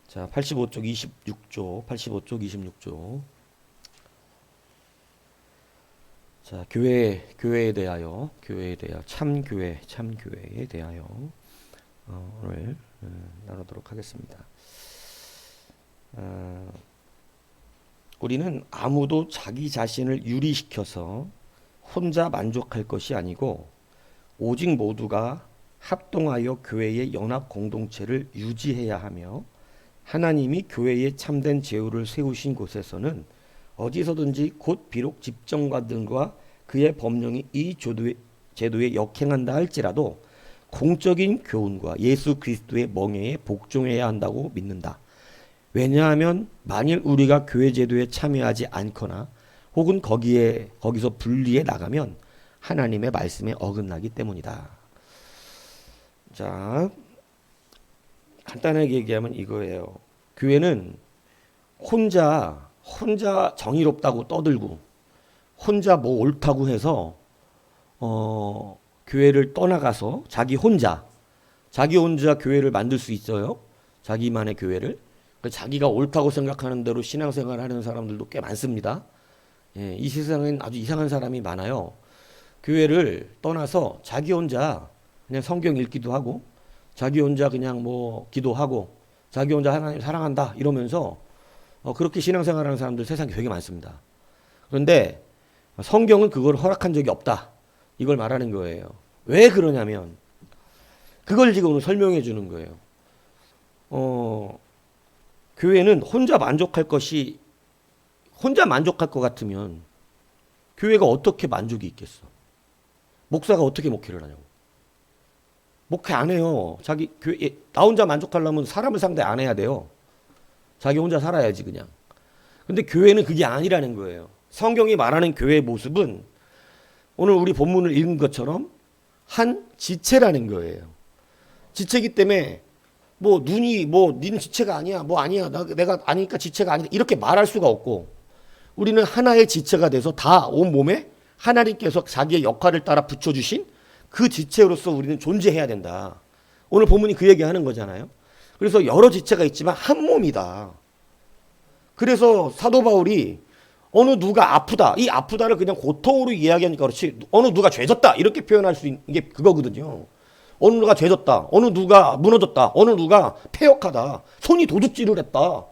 자, 85쪽 26조, 85쪽 26조. 자, 교회에 대하여, 참교회에 대하여 오늘 나누도록 하겠습니다. 우리는 아무도 자기 자신을 유리시켜서 혼자 만족할 것이 아니고 오직 모두가 합동하여 교회의 연합 공동체를 유지해야 하며 하나님이 교회에 참된 제후를 세우신 곳에서는 어디서든지 곧 비록 집정관들과 그의 법령이 이 제도에 역행한다 할지라도 공적인 교훈과 예수 그리스도의 멍에에 복종해야 한다고 믿는다. 왜냐하면 만일 우리가 교회 제도에 참여하지 않거나 혹은 거기서 분리해 나가면 하나님의 말씀에 어긋나기 때문이다. 자, 간단하게 얘기하면 이거예요. 교회는 혼자 정의롭다고 떠들고 혼자 뭐 옳다고 해서 교회를 떠나가서 자기 혼자 교회를 만들 수 있어요. 자기만의 교회를. 자기가 옳다고 생각하는 대로 신앙생활을 하는 사람들도 꽤 많습니다. 예, 이 세상엔 아주 이상한 사람이 많아요. 교회를 떠나서 자기 혼자 그냥 성경 읽기도 하고 자기 혼자 그냥 뭐 기도하고 자기 혼자 하나님 사랑한다 이러면서 그렇게 신앙생활하는 사람들 세상에 되게 많습니다. 그런데 성경은 그걸 허락한 적이 없다. 이걸 말하는 거예요. 왜 그러냐면 그걸 지금 오늘 설명해 주는 거예요. 교회는 혼자 만족할 것 같으면 교회가 어떻게 만족이 있겠어? 목사가 어떻게 목회를 하냐고. 목회 안 해요. 나 혼자 만족하려면 사람을 상대 안 해야 돼요. 자기 혼자 살아야지 그냥. 근데 교회는 그게 아니라는 거예요. 성경이 말하는 교회의 모습은 오늘 우리 본문을 읽은 것처럼 한 지체라는 거예요. 지체이기 때문에 니는 지체가 아니야. 아니야. 내가 아니니까 지체가 아니다. 이렇게 말할 수가 없고 우리는 하나의 지체가 돼서 다 온몸에 하나님께서 자기의 역할을 따라 붙여주신 그 지체로서 우리는 존재해야 된다. 오늘 본문이 그 얘기하는 거잖아요. 그래서 여러 지체가 있지만 한 몸이다. 그래서 사도 바울이 어느 누가 아프다. 이 아프다를 그냥 고통으로 이야기하니까 그렇지. 어느 누가 죄졌다. 이렇게 표현할 수 있는 게 그거거든요. 어느 누가 죄졌다. 어느 누가 무너졌다. 어느 누가 패역하다. 손이 도둑질을 했다.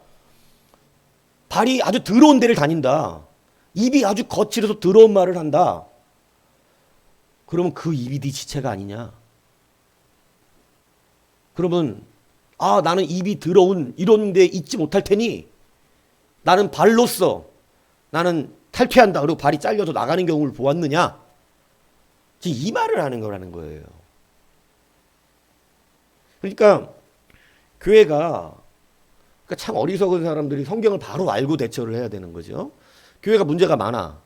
발이 아주 더러운 데를 다닌다. 입이 아주 거칠어서 더러운 말을 한다. 그러면 그 입이 네 지체가 아니냐? 그러면 나는 입이 더러운 이런 데 있지 못할 테니 나는 발로써 나는 탈퇴한다. 그리고 발이 잘려서 나가는 경우를 보았느냐? 지금 이 말을 하는 거라는 거예요. 그러니까 교회가 참 어리석은 사람들이 성경을 바로 알고 대처를 해야 되는 거죠. 교회가 문제가 많아.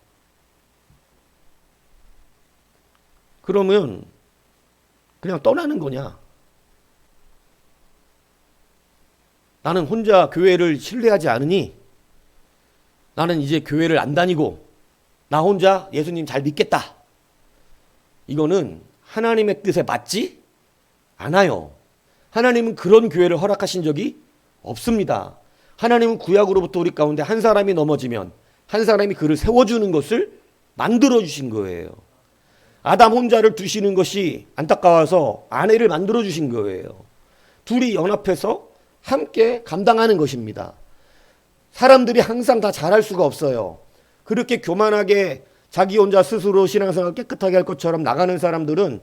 그러면 그냥 떠나는 거냐? 나는 혼자 교회를 신뢰하지 않으니 나는 이제 교회를 안 다니고 나 혼자 예수님 잘 믿겠다. 이거는 하나님의 뜻에 맞지 않아요. 하나님은 그런 교회를 허락하신 적이 없습니다. 하나님은 구약으로부터 우리 가운데 한 사람이 넘어지면 한 사람이 그를 세워주는 것을 만들어주신 거예요. 아담 혼자를 두시는 것이 안타까워서 아내를 만들어주신 거예요. 둘이 연합해서 함께 감당하는 것입니다. 사람들이 항상 다 잘할 수가 없어요. 그렇게 교만하게 자기 혼자 스스로 신앙생활 깨끗하게 할 것처럼 나가는 사람들은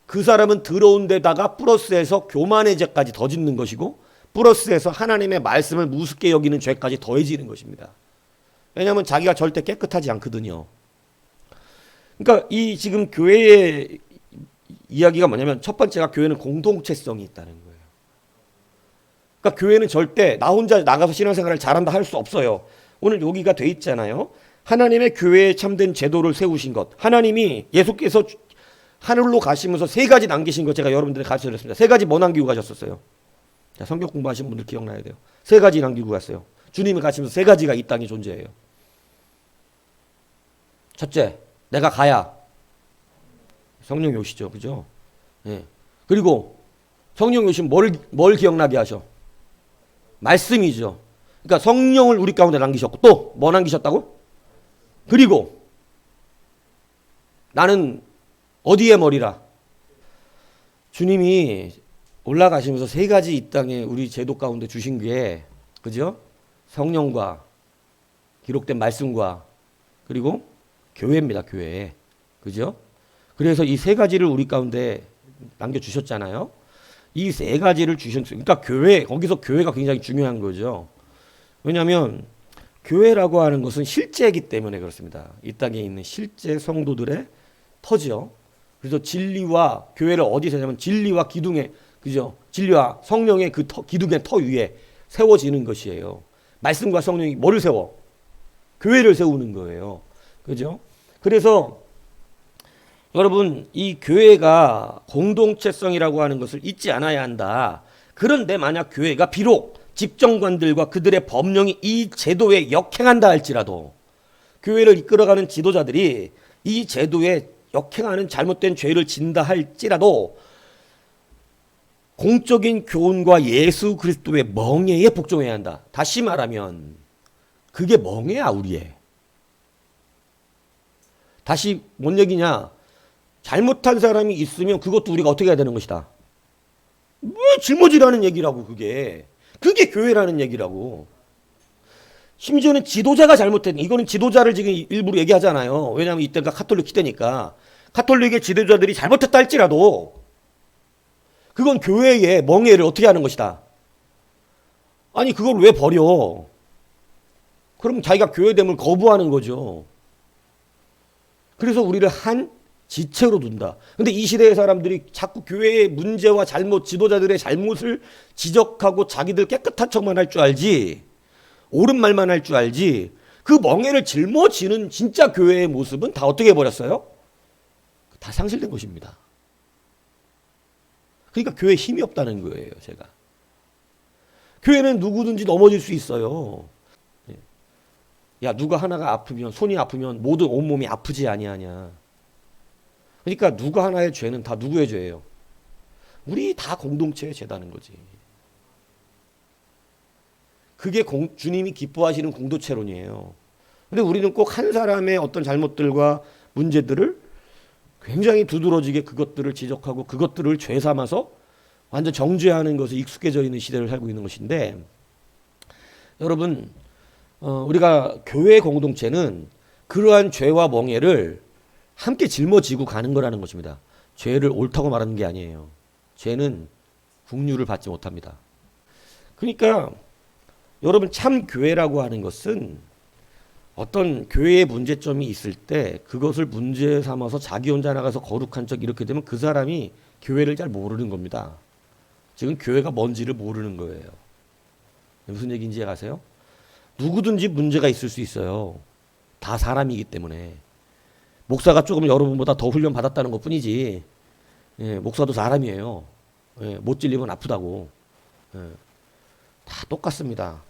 그 사람은 더러운 데다가 플러스해서 교만의 죄까지 더 짓는 것이고 플러스해서 하나님의 말씀을 무섭게 여기는 죄까지 더해지는 것입니다. 왜냐하면 자기가 절대 깨끗하지 않거든요. 그러니까 이 지금 교회의 이야기가 뭐냐면 첫 번째가 교회는 공동체성이 있다는 거예요. 그러니까 교회는 절대 나 혼자 나가서 신앙생활을 잘한다 할 수 없어요. 오늘 여기가 돼 있잖아요. 하나님의 교회에 참된 제도를 세우신 것. 하나님이 예수께서 하늘로 가시면서 세 가지 남기신 것 제가 여러분들에게 가르쳐드렸습니다. 세 가지 뭐 남기고 가셨었어요? 자, 성경 공부하신 분들 기억나야 돼요. 세 가지 남기고 갔어요. 주님이 가시면서 세 가지가 이 땅에 존재해요. 첫째, 내가 가야 성령이 오시죠. 그죠? 예. 그리고 성령이 오시면 뭘 기억나게 하셔? 말씀이죠. 그러니까 성령을 우리 가운데 남기셨고 또 뭐 남기셨다고? 그리고 나는 어디에 머리라? 주님이 올라가시면서 세 가지 이 땅에 우리 제도 가운데 주신 게 그죠? 성령과 기록된 말씀과 그리고 교회입니다. 교회. 그죠? 그래서 이 세 가지를 우리 가운데 남겨주셨잖아요. 이 세 가지를 주셨어요. 그러니까 교회, 거기서 교회가 굉장히 중요한 거죠. 왜냐하면 교회라고 하는 것은 실제이기 때문에 그렇습니다. 이 땅에 있는 실제 성도들의 터죠. 그래서 진리와 교회를 어디서 하냐면 진리와 기둥의 그죠? 진리와 성령의 그 기둥의 터 위에 세워지는 것이에요. 말씀과 성령이 뭐를 세워? 교회를 세우는 거예요. 그죠? 그래서 여러분 이 교회가 공동체성이라고 하는 것을 잊지 않아야 한다. 그런데 만약 교회가 비록 집정관들과 그들의 법령이 이 제도에 역행한다 할지라도 교회를 이끌어가는 지도자들이 이 제도에 역행하는 잘못된 죄를 진다 할지라도 공적인 교훈과 예수 그리스도의 멍에에 복종해야 한다. 다시 말하면 그게 멍에야 우리의. 다시 뭔 얘기냐. 잘못한 사람이 있으면 그것도 우리가 어떻게 해야 되는 것이다. 왜 짊어지라는 얘기라고 그게. 그게 교회라는 얘기라고. 심지어는 지도자가 잘못했는 이거는 지도자를 지금 일부러 얘기하잖아요. 왜냐하면 이때가 카톨릭 시대니까. 카톨릭의 지도자들이 잘못했다 할지라도 그건 교회의 멍에를 어떻게 하는 것이다. 아니 그걸 왜 버려. 그럼 자기가 교회됨을 거부하는 거죠. 그래서 우리를 한 지체로 둔다. 근데 이 시대의 사람들이 자꾸 교회의 문제와 잘못, 지도자들의 잘못을 지적하고 자기들 깨끗한 척만 할 줄 알지, 옳은 말만 할 줄 알지, 그 멍에를 짊어지는 진짜 교회의 모습은 다 어떻게 해버렸어요? 다 상실된 것입니다. 그러니까 교회에 힘이 없다는 거예요, 제가. 교회는 누구든지 넘어질 수 있어요. 야, 누가 하나가 아프면, 손이 아프면 모든 온몸이 아프지 아니하냐. 그러니까 누구 하나의 죄는 다 누구의 죄예요? 우리 다 공동체의 죄다는 거지. 그게 주님이 기뻐하시는 공동체론이에요. 근데 우리는 꼭 한 사람의 어떤 잘못들과 문제들을 굉장히 두드러지게 그것들을 지적하고 그것들을 죄 삼아서 완전 정죄하는 것에 익숙해져 있는 시대를 살고 있는 것인데, 여러분 우리가 교회 공동체는 그러한 죄와 멍에를 함께 짊어지고 가는 거라는 것입니다. 죄를 옳다고 말하는 게 아니에요. 죄는 국류를 받지 못합니다. 그러니까 여러분 참 교회라고 하는 것은 어떤 교회의 문제점이 있을 때 그것을 문제 삼아서 자기 혼자 나가서 거룩한 척 이렇게 되면 그 사람이 교회를 잘 모르는 겁니다. 지금 교회가 뭔지를 모르는 거예요. 무슨 얘기인지 아세요? 누구든지 문제가 있을 수 있어요. 다 사람이기 때문에. 목사가 조금 여러분보다 더 훈련 받았다는 것 뿐이지, 예, 목사도 사람이에요. 예, 못 찔리면 아프다고. 예, 다 똑같습니다.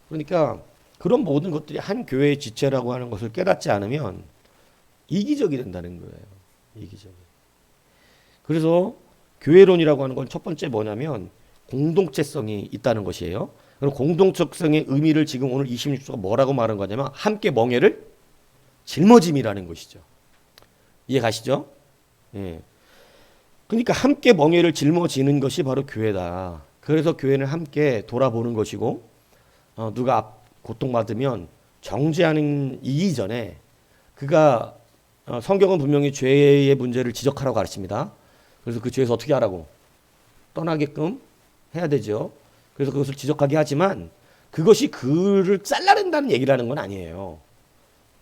그러니까 그런 모든 것들이 한 교회의 지체라고 하는 것을 깨닫지 않으면 이기적이 된다는 거예요. 이기적이. 그래서 교회론이라고 하는 건 첫 번째 뭐냐면 공동체성이 있다는 것이에요. 그럼 공동체성의 의미를 지금 오늘 26조가 뭐라고 말한 거냐면 함께 멍에를 짊어짐이라는 것이죠. 이해 가시죠? 예. 그러니까 함께 멍에를 짊어지는 것이 바로 교회다. 그래서 교회는 함께 돌아보는 것이고, 누가 고통받으면 정죄하는 이전에 그가 성경은 분명히 죄의 문제를 지적하라고 가르칩니다. 그래서 그 죄에서 어떻게 하라고? 떠나게끔 해야 되죠. 그래서 그것을 지적하게 하지만 그것이 그를 잘라낸다는 얘기라는 건 아니에요.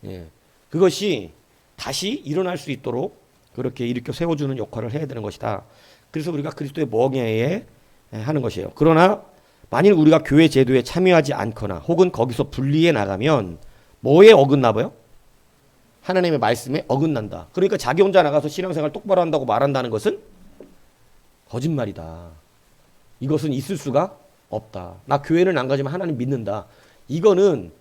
예. 그것이 다시 일어날 수 있도록 그렇게 일으켜 세워주는 역할을 해야 되는 것이다. 그래서 우리가 그리스도의 멍에에 하는 것이에요. 그러나 만일 우리가 교회 제도에 참여하지 않거나 혹은 거기서 분리해 나가면 뭐에 어긋나봐요? 하나님의 말씀에 어긋난다. 그러니까 자기 혼자 나가서 신앙생활 똑바로 한다고 말한다는 것은 거짓말이다. 이것은 있을 수가 없다. 나 교회는 안 가지만 하나님 믿는다. 이거는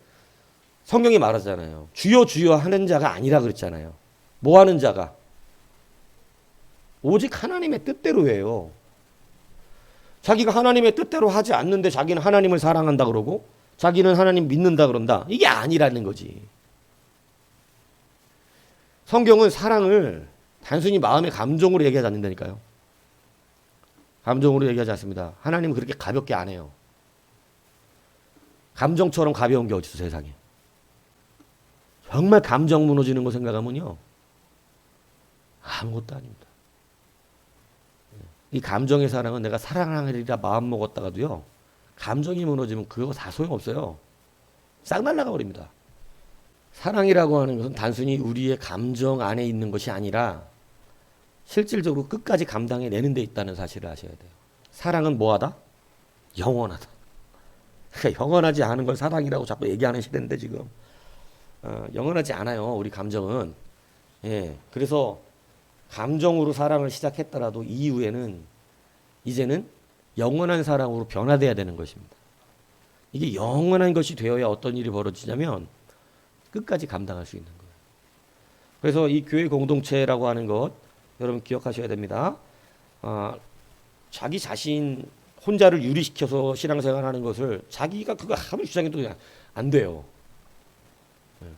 성경이 말하잖아요. 주여 주여 하는 자가 아니라 그랬잖아요. 뭐 하는 자가? 오직 하나님의 뜻대로 해요. 자기가 하나님의 뜻대로 하지 않는데 자기는 하나님을 사랑한다 그러고 자기는 하나님 믿는다 그런다. 이게 아니라는 거지. 성경은 사랑을 단순히 마음의 감정으로 얘기하지 않는다니까요. 감정으로 얘기하지 않습니다. 하나님은 그렇게 가볍게 안 해요. 감정처럼 가벼운 게 어딨어 세상에. 정말 감정 무너지는 거 생각하면요. 아무것도 아닙니다. 이 감정의 사랑은 내가 사랑하리라 마음 먹었다가도요. 감정이 무너지면 그거 다 소용없어요. 싹 날아가 버립니다. 사랑이라고 하는 것은 단순히 우리의 감정 안에 있는 것이 아니라 실질적으로 끝까지 감당해내는 데 있다는 사실을 아셔야 돼요. 사랑은 뭐하다? 영원하다. 그러니까 영원하지 않은 걸 사랑이라고 자꾸 얘기하는 시대인데 지금 영원하지 않아요. 우리 감정은. 예, 그래서 감정으로 사랑을 시작했더라도 이후에는 이제는 영원한 사랑으로 변화돼야 되는 것입니다. 이게 영원한 것이 되어야 어떤 일이 벌어지냐면 끝까지 감당할 수 있는 거예요. 그래서 이 교회 공동체라고 하는 것 여러분 기억하셔야 됩니다. 자기 자신 혼자를 유리시켜서 신앙생활하는 것을 자기가 그거 아무리 주장해도 그냥 안 돼요.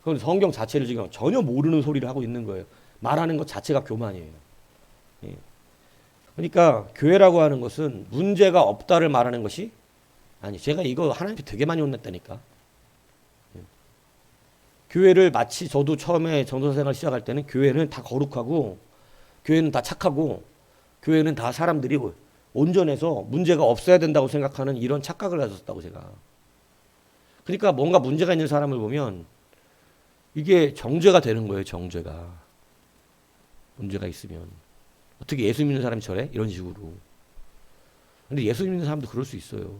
그건 성경 자체를 지금 전혀 모르는 소리를 하고 있는 거예요. 말하는 것 자체가 교만이에요. 예. 그러니까 교회라고 하는 것은 문제가 없다를 말하는 것이 아니. 제가 이거 하나님께 되게 많이 혼냈다니까. 예. 교회를 마치 저도 처음에 전도사생활 시작할 때는 교회는 다 거룩하고 교회는 다 착하고 교회는 다 사람들이 온전해서 문제가 없어야 된다고 생각하는 이런 착각을 가졌다고 제가. 그러니까 뭔가 문제가 있는 사람을 보면 이게 정죄가 되는 거예요. 정죄가. 문제가 있으면 어떻게 예수 믿는 사람이 저래? 이런 식으로. 근데 예수 믿는 사람도 그럴 수 있어요.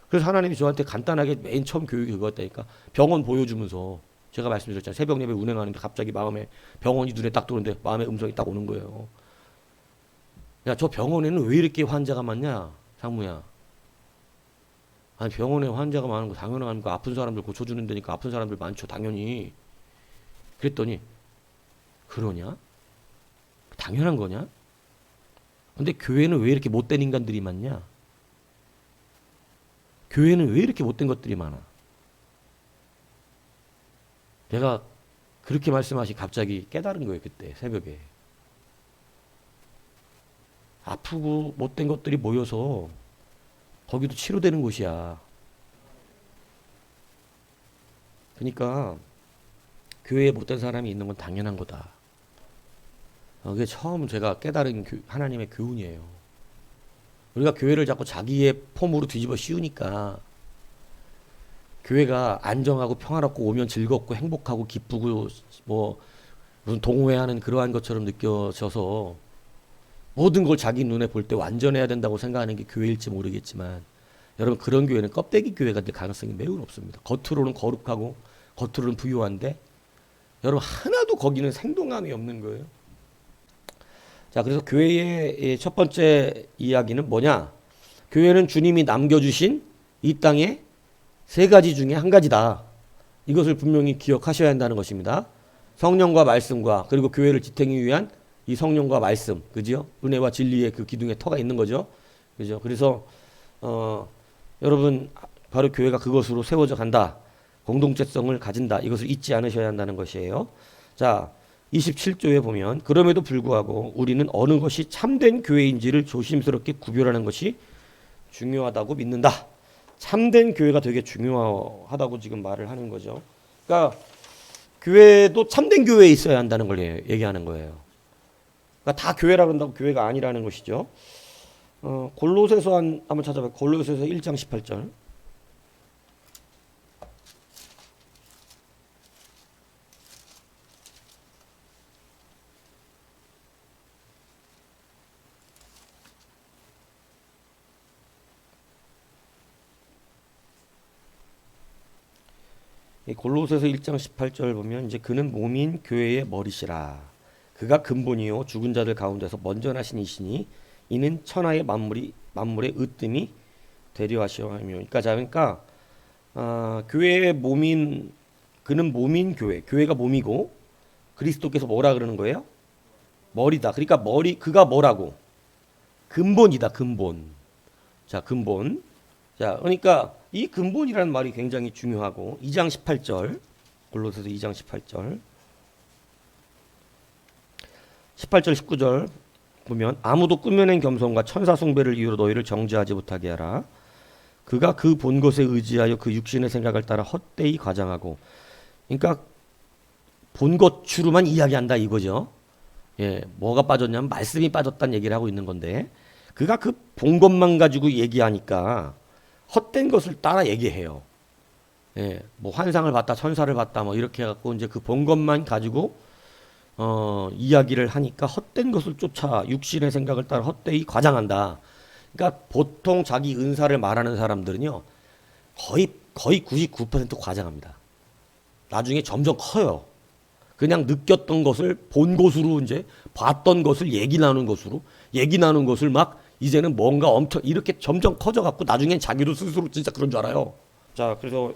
그래서 하나님이 저한테 간단하게 맨 처음 교육이 그거였다니까. 병원 보여주면서 제가 말씀드렸잖아요. 새벽 예배 운행하는데 갑자기 마음에 병원이 눈에 딱 들어오는데 마음에 음성이 딱 오는 거예요. 야, 저 병원에는 왜 이렇게 환자가 많냐? 상무야. 아니, 병원에 환자가 많은 거 당연한 거. 아픈 사람들 고쳐주는 데니까 아픈 사람들 많죠. 당연히. 그랬더니 그러냐? 당연한 거냐? 근데 교회는 왜 이렇게 못된 인간들이 많냐? 교회는 왜 이렇게 못된 것들이 많아? 내가 그렇게 말씀하시 갑자기 깨달은 거예요. 그때 새벽에. 아프고 못된 것들이 모여서 거기도 치료되는 곳이야. 그러니까 교회에 못된 사람이 있는 건 당연한 거다. 그게 처음 제가 깨달은 하나님의 교훈이에요. 우리가 교회를 자꾸 자기의 폼으로 뒤집어 씌우니까 교회가 안정하고 평화롭고 오면 즐겁고 행복하고 기쁘고 뭐 무슨 동호회하는 그러한 것처럼 느껴져서 모든 걸 자기 눈에 볼 때 완전해야 된다고 생각하는 게 교회일지 모르겠지만 여러분 그런 교회는 껍데기 교회가 될 가능성이 매우 높습니다. 겉으로는 거룩하고 겉으로는 부유한데 여러분 하나도 거기는 생동감이 없는 거예요. 자, 그래서 교회의 첫 번째 이야기는 뭐냐? 교회는 주님이 남겨주신 이 땅의 세 가지 중에 한 가지다. 이것을 분명히 기억하셔야 한다는 것입니다. 성령과 말씀과 그리고 교회를 지탱하기 위한 이 성령과 말씀, 그죠? 은혜와 진리의 그 기둥에 터가 있는 거죠. 그죠? 그래서 여러분 바로 교회가 그것으로 세워져 간다. 공동체성을 가진다. 이것을 잊지 않으셔야 한다는 것이에요. 자, 27조에 보면 그럼에도 불구하고 우리는 어느 것이 참된 교회인지를 조심스럽게 구별하는 것이 중요하다고 믿는다. 참된 교회가 되게 중요하다고 지금 말을 하는 거죠. 그러니까 교회도 참된 교회에 있어야 한다는 걸 얘기하는 거예요. 그러니까 다 교회라 그런다고 교회가 아니라는 것이죠. 골로새서 한번 찾아봐요. 골로새서 1장 18절. 이 골로새서 1장 18절 보면 이제 그는 몸인 교회의 머리시라. 그가 근본이요 죽은 자들 가운데서 먼저 나신 이시니 이는 천하의 만물의 으뜸이 되려 하시오며. 그러니까 교회의 몸인 그는 몸인 교회. 교회가 몸이고 그리스도께서 뭐라 그러는 거예요? 머리다. 그러니까 그가 뭐라고? 근본이다. 근본. 자, 근본. 자, 그러니까 이 근본이라는 말이 굉장히 중요하고 2장 18절 골로새서 2장 18절 18절 19절 보면 아무도 꾸며낸 겸손과 천사 숭배를 이유로 너희를 정죄하지 못하게 하라. 그가 그 본 것에 의지하여 그 육신의 생각을 따라 헛되이 과장하고, 그러니까 본 것추로만 이야기한다 이거죠. 예, 뭐가 빠졌냐면 말씀이 빠졌다는 얘기를 하고 있는 건데, 그가 그 본 것만 가지고 얘기하니까 헛된 것을 따라 얘기해요. 예, 뭐 환상을 봤다, 천사를 봤다, 뭐 이렇게 해갖고 이제 그 본 것만 가지고 이야기를 하니까 헛된 것을 쫓아 육신의 생각을 따라 헛되이 과장한다. 그러니까 보통 자기 은사를 말하는 사람들은요, 거의 99% 과장합니다. 나중에 점점 커요. 그냥 느꼈던 것을 본 것으로 이제 봤던 것을 얘기 나누는 것을 막 이제는 뭔가 엄청 이렇게 점점 커져갖고 나중엔 자기도 스스로 진짜 그런 줄 알아요. 자, 그래서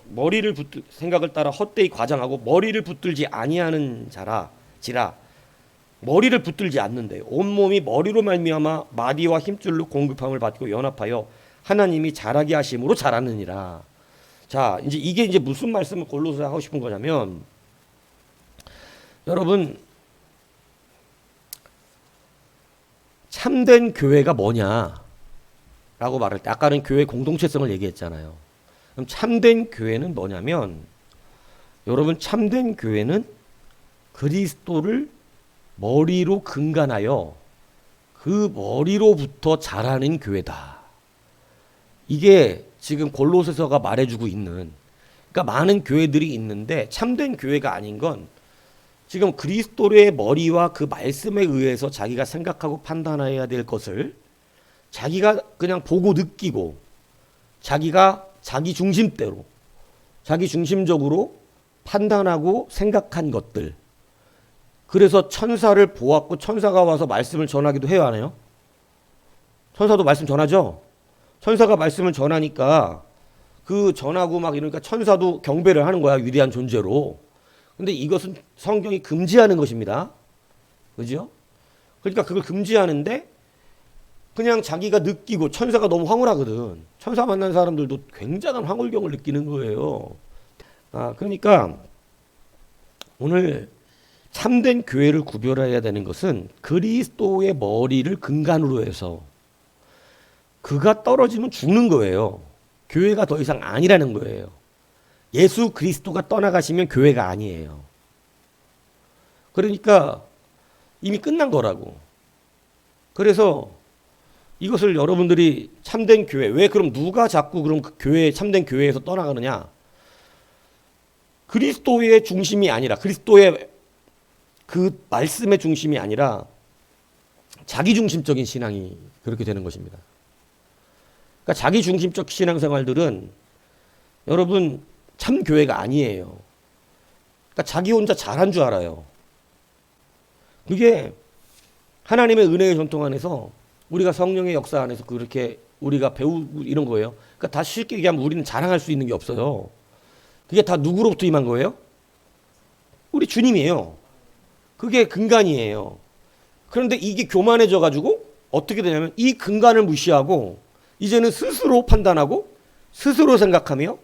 생각을 따라 헛되이 과장하고 머리를 붙들지 아니하는 지라 머리를 붙들지 않는데 온몸이 머리로 말미암아 마디와 힘줄로 공급함을 받고 연합하여 하나님이 자라게 하심으로 자라느니라. 자, 이게 이제 무슨 말씀을 골로새 하고 싶은 거냐면, 여러분, 참된 교회가 뭐냐라고 말할 때 아까는 교회 공동체성을 얘기했잖아요. 그럼 참된 교회는 뭐냐면, 여러분, 참된 교회는 그리스도를 머리로 근간하여 그 머리로부터 자라는 교회다. 이게 지금 골로새서가 말해주고 있는, 그러니까 많은 교회들이 있는데 참된 교회가 아닌 건 지금 그리스도의 머리와 그 말씀에 의해서 자기가 생각하고 판단해야 될 것을 자기가 그냥 보고 느끼고 자기가 자기 중심대로 자기 중심적으로 판단하고 생각한 것들. 그래서 천사를 보았고 천사가 와서 말씀을 전하기도 해요, 안 해요? 천사도 말씀 전하죠? 천사가 말씀을 전하니까 그 전하고 막 이러니까 천사도 경배를 하는 거야, 위대한 존재로. 근데 이것은 성경이 금지하는 것입니다. 그죠? 그러니까 그걸 금지하는데 그냥 자기가 느끼고, 천사가 너무 황홀하거든. 천사 만난 사람들도 굉장한 황홀경을 느끼는 거예요. 그러니까 오늘 참된 교회를 구별해야 되는 것은 그리스도의 머리를 근간으로 해서 그가 떨어지면 죽는 거예요. 교회가 더 이상 아니라는 거예요. 예수 그리스도가 떠나가시면 교회가 아니에요. 그러니까 이미 끝난 거라고. 그래서 이것을 여러분들이 참된 교회, 왜 그럼 누가 자꾸 그럼 그 교회, 참된 교회에서 떠나가느냐? 그리스도의 중심이 아니라, 그리스도의 그 말씀의 중심이 아니라 자기 중심적인 신앙이 그렇게 되는 것입니다. 그러니까 자기 중심적 신앙생활들은 여러분 참 교회가 아니에요. 그러니까 자기 혼자 잘한 줄 알아요. 그게 하나님의 은혜의 전통 안에서 우리가 성령의 역사 안에서 그렇게 우리가 배우고 이런 거예요. 그러니까 다 쉽게 얘기하면 우리는 자랑할 수 있는 게 없어요. 그게 다 누구로부터 임한 거예요? 우리 주님이에요. 그게 근간이에요. 그런데 이게 교만해져 가지고 어떻게 되냐면 이 근간을 무시하고 이제는 스스로 판단하고 스스로 생각하며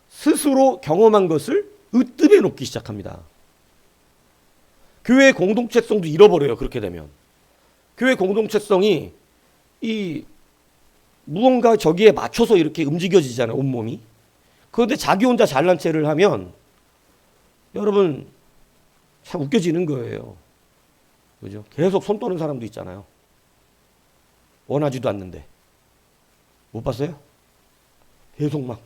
스스로 경험한 것을 으뜸해 놓기 시작합니다. 교회의 공동체성도 잃어버려요. 그렇게 되면 교회 공동체성이 이 무언가 저기에 맞춰서 이렇게 움직여지잖아요, 온몸이. 그런데 자기 혼자 잘난 체를 하면 여러분 참 웃겨지는 거예요. 그죠? 계속 손 떠는 사람도 있잖아요. 원하지도 않는데. 못 봤어요? 계속 막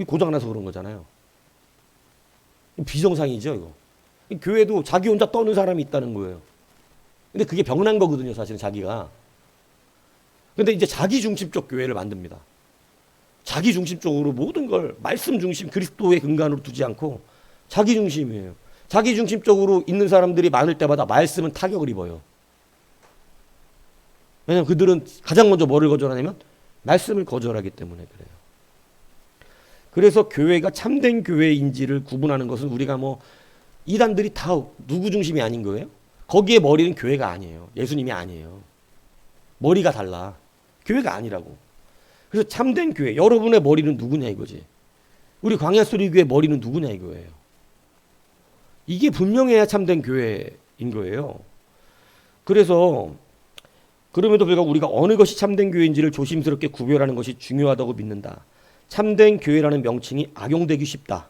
고장나서 그런 거잖아요. 비정상이죠, 이거. 교회도 자기 혼자 떠는 사람이 있다는 거예요. 근데 그게 병난 거거든요, 사실은 자기가. 근데 이제 자기 중심적 교회를 만듭니다. 자기 중심적으로 모든 걸 말씀 중심, 그리스도의 근간으로 두지 않고 자기 중심이에요. 자기 중심적으로 있는 사람들이 많을 때마다 말씀은 타격을 입어요. 왜냐하면 그들은 가장 먼저 뭐를 거절하냐면 말씀을 거절하기 때문에 그래요. 그래서 교회가 참된 교회인지를 구분하는 것은 우리가 뭐 이단들이 다 누구 중심이 아닌 거예요? 거기에 머리는 교회가 아니에요. 예수님이 아니에요. 머리가 달라. 교회가 아니라고. 그래서 참된 교회, 여러분의 머리는 누구냐 이거지. 우리 광야소리교회 머리는 누구냐 이거예요. 이게 분명해야 참된 교회인 거예요. 그래서 그럼에도 불구하고 우리가 어느 것이 참된 교회인지를 조심스럽게 구별하는 것이 중요하다고 믿는다. 참된 교회라는 명칭이 악용되기 쉽다.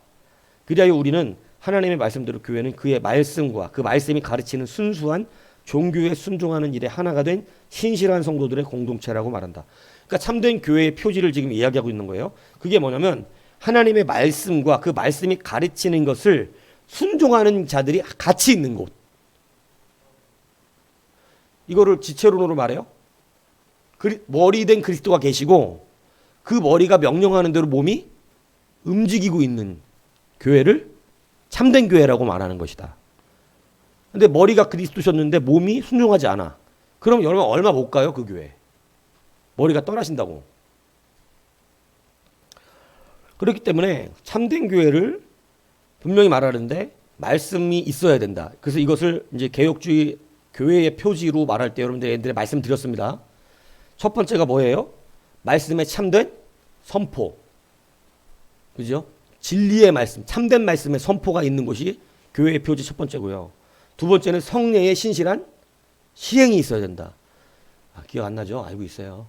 그리하여 우리는 하나님의 말씀대로 교회는 그의 말씀과 그 말씀이 가르치는 순수한 종교에 순종하는 일에 하나가 된 신실한 성도들의 공동체라고 말한다. 그러니까 참된 교회의 표지를 지금 이야기하고 있는 거예요. 그게 뭐냐면 하나님의 말씀과 그 말씀이 가르치는 것을 순종하는 자들이 같이 있는 곳. 이거를 지체론으로 말해요. 머리 된 그리스도가 계시고 그 머리가 명령하는 대로 몸이 움직이고 있는 교회를 참된 교회라고 말하는 것이다. 근데 머리가 그리스도셨는데 몸이 순종하지 않아. 그럼 여러분 얼마 못 가요, 그 교회. 머리가 떠나신다고. 그렇기 때문에 참된 교회를 분명히 말하는데 말씀이 있어야 된다. 그래서 이것을 이제 개혁주의 교회의 표지로 말할 때 여러분들 옛날에 말씀드렸습니다. 첫 번째가 뭐예요? 말씀에 참된 선포. 그죠? 진리의 말씀, 참된 말씀의 선포가 있는 것이 교회의 표지 첫 번째고요. 두 번째는 성례의 신실한 시행이 있어야 된다. 기억 안 나죠? 알고 있어요.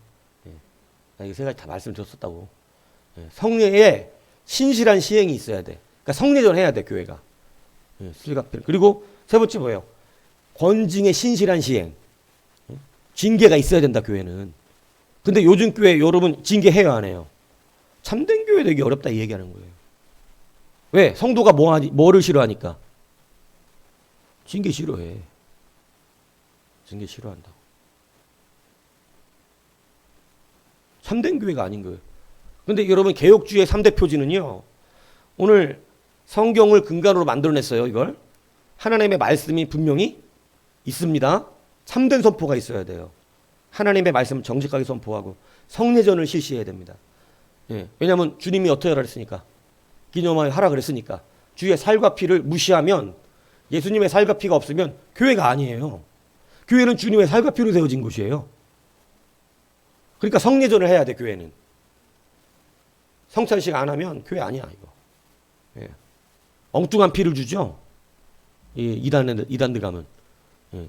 이 세 가지 다 말씀드렸었다고. 성례에 신실한 시행이 있어야 돼. 그러니까 성례전 해야 돼, 교회가. 슬갑들. 그리고 세 번째 뭐예요? 권징의 신실한 시행. 징계가 있어야 된다, 교회는. 근데 요즘 교회 여러분 징계해요, 안 해요? 참된 교회 되기 어렵다 이 얘기하는 거예요. 왜? 성도가 뭐를 싫어하니까? 징계 싫어해. 징계 싫어한다고. 참된 교회가 아닌 거예요. 근데 여러분 개혁주의 3대 표지는요. 오늘 성경을 근간으로 만들어냈어요. 이걸. 하나님의 말씀이 분명히 있습니다. 참된 선포가 있어야 돼요. 하나님의 말씀을 정직하게 선포하고 성례전을 실시해야 됩니다. 왜냐하면 주님이 어떻게 하라 그랬으니까. 기념하여 하라 그랬으니까. 주의 살과 피를 무시하면 예수님의 살과 피가 없으면 교회가 아니에요. 교회는 주님의 살과 피로 세워진 곳이에요. 그러니까 성례전을 해야 돼, 교회는. 성찬식 안 하면 교회 아니야, 이거. 엉뚱한 피를 주죠. 이단들 가면.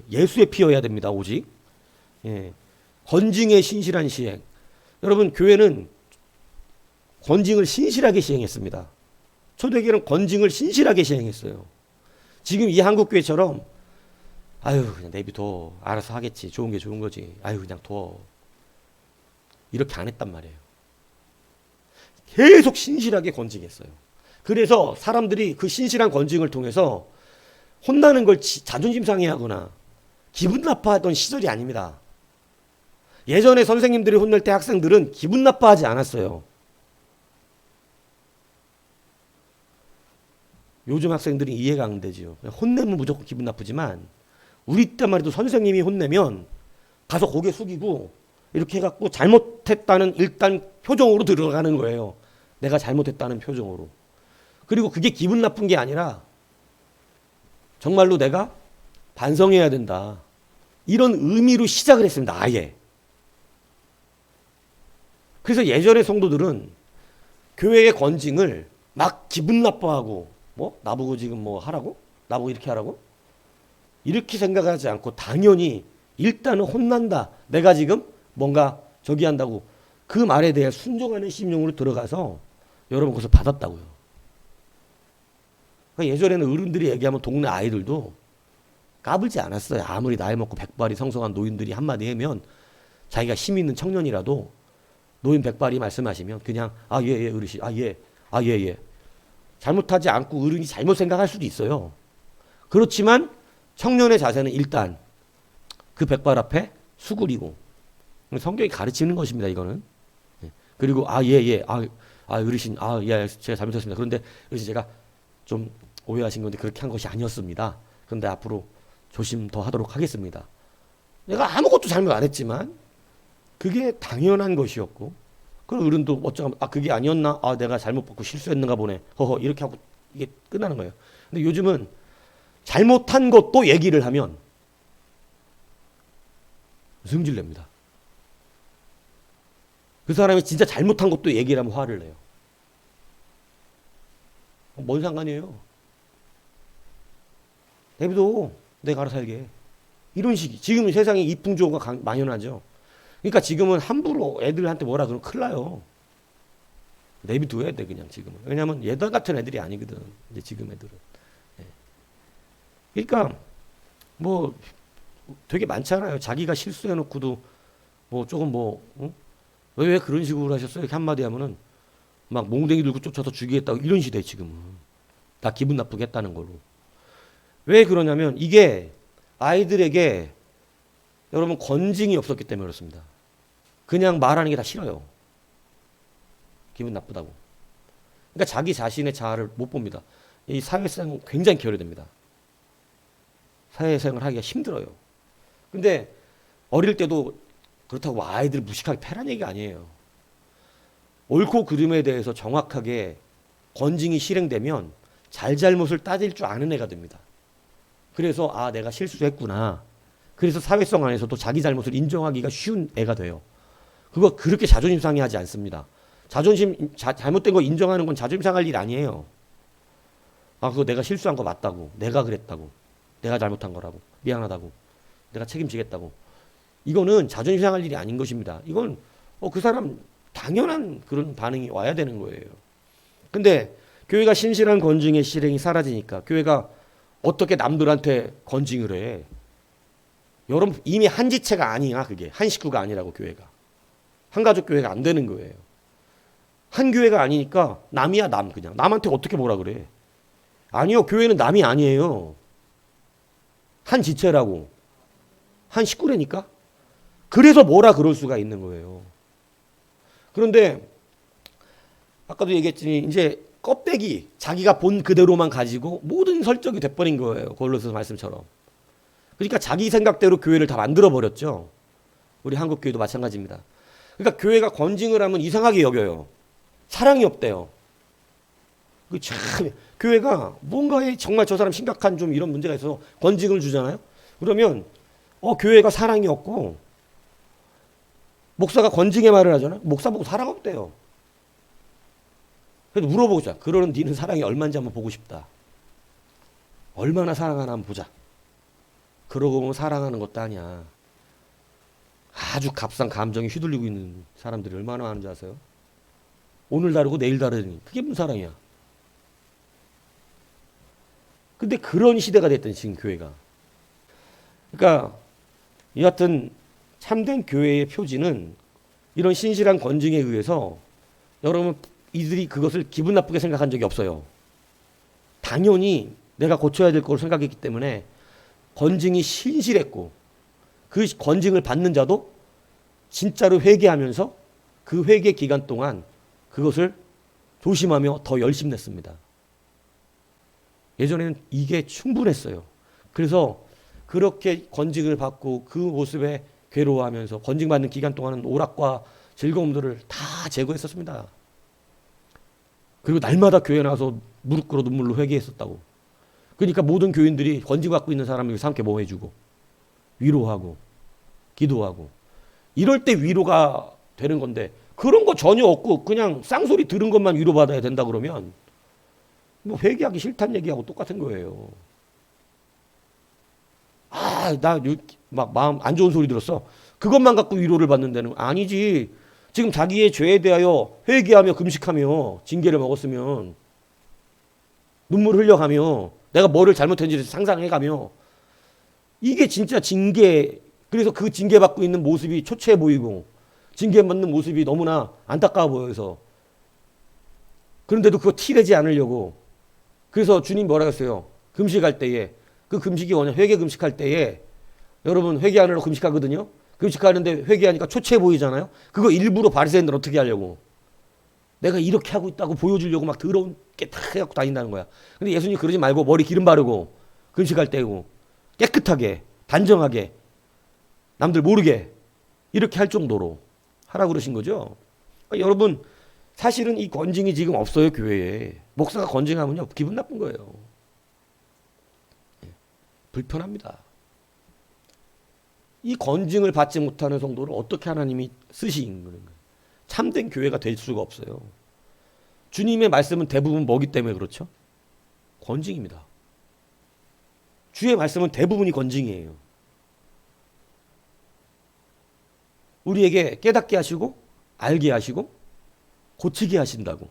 예수의 피여야 됩니다, 오직. 권징의 신실한 시행. 여러분, 교회는 권징을 신실하게 시행했습니다. 초대교회는 권징을 신실하게 시행했어요. 지금 이 한국교회처럼 아유 그냥 내비둬 알아서 하겠지 좋은 게 좋은 거지 아유 그냥 둬 이렇게 안 했단 말이에요. 계속 신실하게 권징했어요. 그래서 사람들이 그 신실한 권징을 통해서 혼나는 걸 자존심 상해하거나 기분 나빠하던 시절이 아닙니다. 예전에 선생님들이 혼낼 때 학생들은 기분 나빠하지 않았어요. 요즘 학생들이 이해가 안 되지요. 혼내면 무조건 기분 나쁘지만 우리 때만 해도 선생님이 혼내면 가서 고개 숙이고 이렇게 해갖고 잘못했다는 일단 표정으로 들어가는 거예요. 내가 잘못했다는 표정으로. 그리고 그게 기분 나쁜 게 아니라 정말로 내가 반성해야 된다. 이런 의미로 시작을 했습니다. 아예. 그래서 예전의 성도들은 교회의 권징을 막 기분 나빠하고 나보고 지금 뭐 하라고? 나보고 이렇게 하라고? 이렇게 생각하지 않고 당연히 일단은 혼난다. 내가 지금 뭔가 저기 한다고 그 말에 대해 순종하는 심령으로 들어가서 여러분 그것을 받았다고요. 그러니까 예전에는 어른들이 얘기하면 동네 아이들도 까불지 않았어요. 아무리 나이 먹고 백발이 성성한 노인들이 한마디 하면 자기가 힘 있는 청년이라도 노인 백발이 말씀하시면 그냥 예 어르신 예. 잘못하지 않고 어른이 잘못 생각할 수도 있어요. 그렇지만 청년의 자세는 일단 그 백발 앞에 수그리고 성경이 가르치는 것입니다. 이거는. 그리고 어르신 제가 잘못했습니다. 그런데 어르신 제가 좀 오해하신 건데 그렇게 한 것이 아니었습니다. 그런데 앞으로 조심 더 하도록 하겠습니다. 내가 아무것도 잘못 안 했지만 그게 당연한 것이었고 그럼 어른도 어쩌면 아 그게 아니었나? 아 내가 잘못 받고 실수했는가 보네. 허허 이렇게 하고 이게 끝나는 거예요. 근데 요즘은 잘못한 것도 얘기를 하면 승질 냅니다. 그 사람이 진짜 잘못한 것도 얘기를 하면 화를 내요. 뭔 상관이에요? 내비도 내가 알아서 살게. 이런 식이. 지금 세상에 이풍조가 만연하죠. 그러니까 지금은 함부로 애들한테 뭐라 그러면 큰일 나요. 내비둬야 돼 그냥 지금은. 왜냐면 예전 같은 애들이 아니거든. 이제 지금 애들은. 예. 그러니까 뭐 되게 많잖아요. 자기가 실수해놓고도 뭐 조금 뭐 응? 왜 그런 식으로 하셨어요? 이렇게 한마디 하면은 막 몽댕이 들고 쫓아서 죽이겠다고 이런 시대에 지금은. 다 기분 나쁘게 했다는 걸로. 왜 그러냐면 이게 아이들에게 여러분 건징이 없었기 때문에 그렇습니다. 그냥 말하는 게 다 싫어요. 기분 나쁘다고. 그러니까 자기 자신의 자아를 못 봅니다. 이 사회성 굉장히 결여됩니다. 사회생활 하기가 힘들어요. 근데 어릴 때도 그렇다고 아이들 무식하게 패란 얘기가 아니에요. 옳고 그름에 대해서 정확하게 권징이 실행되면 잘잘못을 따질 줄 아는 애가 됩니다. 그래서 아 내가 실수했구나. 그래서 사회성 안에서도 자기 잘못을 인정하기가 쉬운 애가 돼요. 그거 그렇게 자존심 상해하지 않습니다. 잘못된 거 인정하는 건 자존심 상할 일 아니에요. 아 그거 내가 실수한 거 맞다고. 내가 그랬다고. 내가 잘못한 거라고. 미안하다고. 내가 책임지겠다고. 이거는 자존심 상할 일이 아닌 것입니다. 이건 그 사람 당연한 그런 반응이 와야 되는 거예요. 근데 교회가 신실한 권징의 실행이 사라지니까 교회가 어떻게 남들한테 권징을 해. 여러분 이미 한 지체가 아니야. 그게 한 식구가 아니라고 교회가. 한 가족 교회가 안 되는 거예요. 한 교회가 아니니까 남이야 남 그냥. 남한테 어떻게 뭐라 그래. 아니요. 교회는 남이 아니에요. 한 지체라고. 한 식구라니까. 그래서 뭐라 그럴 수가 있는 거예요. 그런데 아까도 얘기했지만 이제 껍데기 자기가 본 그대로만 가지고 모든 설정이 돼버린 거예요. 골로새 말씀처럼. 그러니까 자기 생각대로 교회를 다 만들어 버렸죠. 우리 한국 교회도 마찬가지입니다. 그러니까 교회가 권징을 하면 이상하게 여겨요. 사랑이 없대요. 참 교회가 뭔가에 정말 저 사람 심각한 좀 이런 문제가 있어서 권징을 주잖아요. 그러면 교회가 사랑이 없고 목사가 권징의 말을 하잖아요. 목사 보고 사랑 없대요. 그래도 물어보자. 그러는 니는 사랑이 얼마인지 한번 보고 싶다. 얼마나 사랑하나 한번 보자. 그러고 보면 사랑하는 것도 아니야. 아주 값싼 감정이 휘둘리고 있는 사람들이 얼마나 많은지 아세요? 오늘 다르고 내일 다르니 그게 무슨 사랑이야. 근데 그런 시대가 됐던 지금 교회가. 그러니까 여하튼 참된 교회의 표지는 이런 신실한 권징에 의해서 여러분 이들이 그것을 기분 나쁘게 생각한 적이 없어요. 당연히 내가 고쳐야 될 걸 생각했기 때문에 권징이 신실했고 그 권징을 받는 자도 진짜로 회개하면서 그 회개 기간 동안 그것을 조심하며 더 열심히 냈습니다. 예전에는 이게 충분했어요. 그래서 그렇게 권징을 받고 그 모습에 괴로워하면서 권징받는 기간 동안은 오락과 즐거움들을 다 제거했었습니다. 그리고 날마다 교회 나와서 무릎 꿇어 눈물로 회개했었다고. 그러니까 모든 교인들이 권징받고 있는 사람을 위해서 함께 뭐 해주고 위로하고 기도하고 이럴 때 위로가 되는 건데 그런 거 전혀 없고 그냥 쌍소리 들은 것만 위로받아야 된다 그러면 뭐 회개하기 싫다는 얘기하고 똑같은 거예요. 나 막 마음 안 좋은 소리 들었어. 그것만 갖고 위로를 받는 데는 아니지. 지금 자기의 죄에 대하여 회개하며 금식하며 징계를 먹었으면 눈물 흘려가며 내가 뭐를 잘못했는지 상상해가며 이게 진짜 징계. 그래서 그 징계받고 있는 모습이 초췌해 보이고 징계받는 모습이 너무나 안타까워 보여서 그런데도 그거 티내지 않으려고 그래서 주님 뭐라 했어요? 금식할 때에 그 금식이 뭐냐? 회개 금식할 때에 여러분 회개하느라고 금식하거든요. 금식하는데 회개하니까 초췌해 보이잖아요. 그거 일부러 바리새인들 어떻게 하려고? 내가 이렇게 하고 있다고 보여주려고 막 더러운 게 다 해갖고 다닌다는 거야. 근데 예수님 그러지 말고 머리 기름 바르고 금식할 때고 깨끗하게 단정하게 남들 모르게 이렇게 할 정도로 하라고 그러신 거죠. 여러분 사실은 이 건징이 지금 없어요. 교회에. 목사가 건징하면요 기분 나쁜 거예요. 불편합니다. 이 건징을 받지 못하는 성도를 어떻게 하나님이 쓰시는 거예요. 참된 교회가 될 수가 없어요. 주님의 말씀은 대부분 뭐기 때문에 그렇죠? 건징입니다. 주의 말씀은 대부분이 건징이에요. 우리에게 깨닫게 하시고 알게 하시고 고치게 하신다고.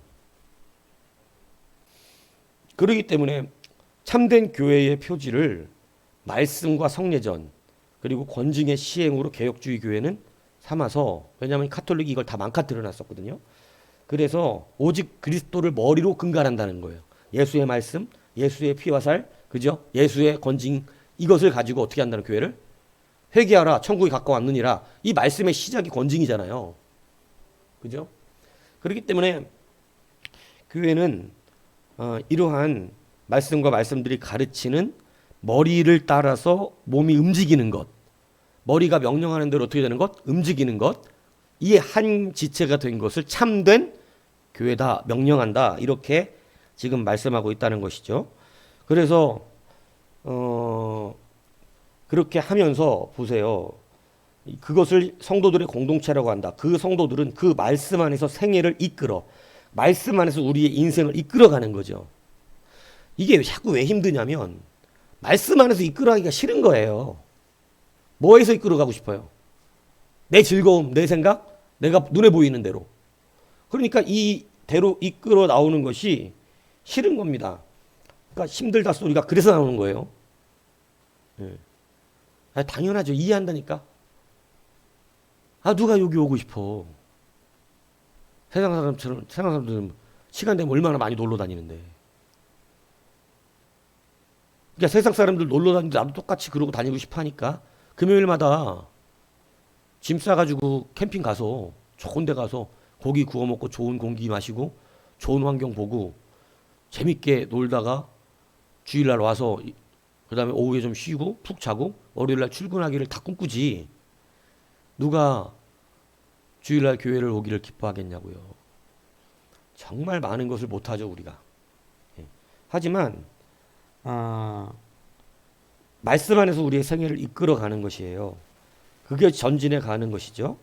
그렇기 때문에 참된 교회의 표지를 말씀과 성례전 그리고 건징의 시행으로 개혁주의 교회는 삼아서, 왜냐하면 카톨릭이 이걸 다 망가뜨려 놨었거든요. 그래서 오직 그리스도를 머리로 근간한다는 거예요. 예수의 말씀, 예수의 피와 살, 그죠? 예수의 건징, 이것을 가지고 어떻게 한다는 교회를? 회개하라 천국이 가까웠느니라. 이 말씀의 시작이 건징이잖아요. 그죠? 그렇기 때문에 교회는 이러한 말씀과 말씀들이 가르치는 머리를 따라서 몸이 움직이는 것, 머리가 명령하는 대로 어떻게 되는 것? 움직이는 것, 이 한 지체가 된 것을 참된 교회다, 명령한다, 이렇게 지금 말씀하고 있다는 것이죠. 그래서 그렇게 하면서 보세요. 그것을 성도들의 공동체라고 한다. 그 성도들은 그 말씀 안에서 생애를 이끌어, 말씀 안에서 우리의 인생을 이끌어가는 거죠. 이게 자꾸 왜 힘드냐면 말씀 안에서 이끌어가기가 싫은 거예요. 뭐에서 이끌어가고 싶어요? 내 즐거움, 내 생각, 내가 눈에 보이는 대로. 그러니까 이대로 이끌어 나오는 것이 싫은 겁니다. 그러니까 힘들다 소리가 그래서 나오는 거예요. 당연하죠. 이해한다니까. 누가 여기 오고 싶어. 세상 사람들은 시간 되면 얼마나 많이 놀러 다니는데. 그러니까 세상 사람들 놀러 다니는데 나도 똑같이 그러고 다니고 싶어 하니까 금요일마다 짐 싸가지고 캠핑 가서 좋은 데 가서 고기 구워 먹고 좋은 공기 마시고 좋은 환경 보고 재밌게 놀다가 주일날 와서 그 다음에 오후에 좀 쉬고 푹 자고 월요일날 출근하기를 다 꿈꾸지. 누가 주일날 교회를 오기를 기뻐하겠냐고요. 정말 많은 것을 못하죠 우리가. 하지만 말씀 안에서 우리의 생애를 이끌어가는 것이에요. 그게 전진해 가는 것이죠.